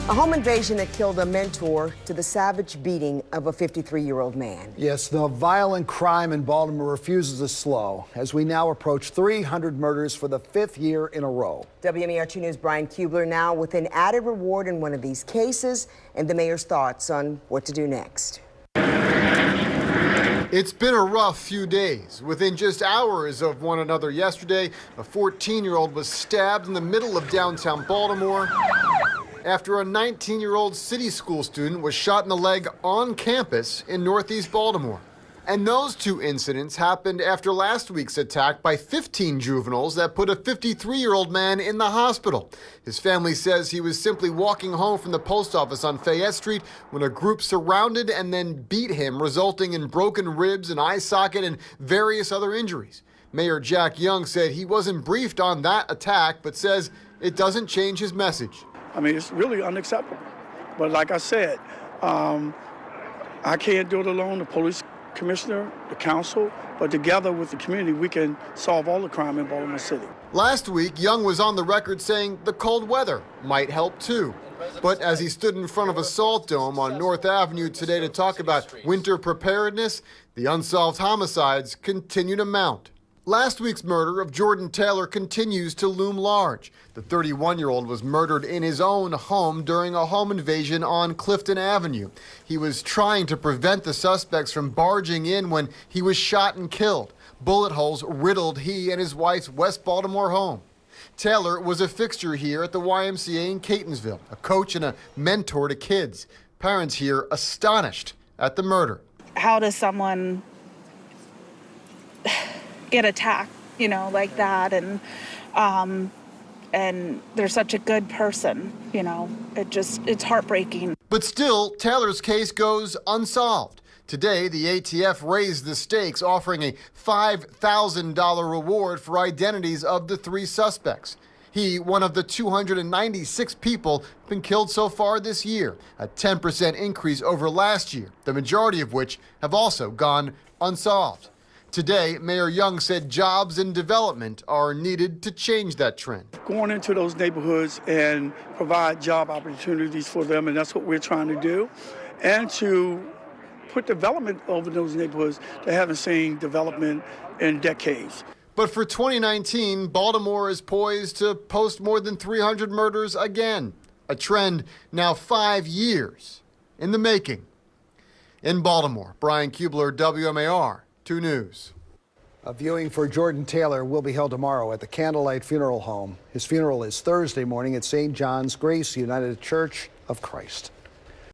A home invasion that killed a mentor to the savage beating of a 53-year-old man. Yes, the violent crime in Baltimore refuses to slow as we now approach 300 murders for the 5th year in a row. WMAR 2 News' Brian Kubler now with an added reward in one of these cases and the mayor's thoughts on what to do next. It's been a rough few days. Within just hours of one another yesterday, a 14-year-old was stabbed in the middle of downtown Baltimore after a 19-year-old city school student was shot in the leg on campus in Northeast Baltimore. And those two incidents happened after last week's attack by 15 juveniles that put a 53-year-old man in the hospital. His family says he was simply walking home from the post office on Fayette Street when a group surrounded and then beat him, resulting in broken ribs, an eye socket, and various other injuries. Mayor Jack Young said he wasn't briefed on that attack, but says it doesn't change his message. I mean, it's really unacceptable. But like I said, I can't do it alone. The police commissioner, the council, but together with the community, we can solve all the crime in Baltimore City. Last week, Young was on the record saying the cold weather might help too. But as he stood in front of a salt dome on North Avenue today to talk about winter preparedness, the unsolved homicides continue to mount. Last week's murder of Jordan Taylor continues to loom large. The 31-year-old was murdered in his own home during a home invasion on Clifton Avenue. He was trying to prevent the suspects from barging in when he was shot and killed. Bullet holes riddled he and his wife's West Baltimore home. Taylor was a fixture here at the YMCA in Catonsville, a coach and a mentor to kids. Parents here astonished at the murder. How does someone get attacked, like that, and they're such a good person, it's heartbreaking. But still, Taylor's case goes unsolved. Today, the ATF raised the stakes, offering a $5,000 reward for identities of the 3 suspects. He, one of the 296 people been killed so far this year, a 10% increase over last year, the majority of which have also gone unsolved. Today, Mayor Young said jobs and development are needed to change that trend. Going into those neighborhoods and provide job opportunities for them, and that's what we're trying to do, and to put development over those neighborhoods that haven't seen development in decades. But for 2019, Baltimore is poised to post more than 300 murders again, a trend now 5 years in the making. In Baltimore, Brian Kubler, WMAR 2 News. A viewing for Jordan Taylor will be held tomorrow at the Candlelight Funeral Home. His funeral is Thursday morning at St. John's Grace United Church of Christ.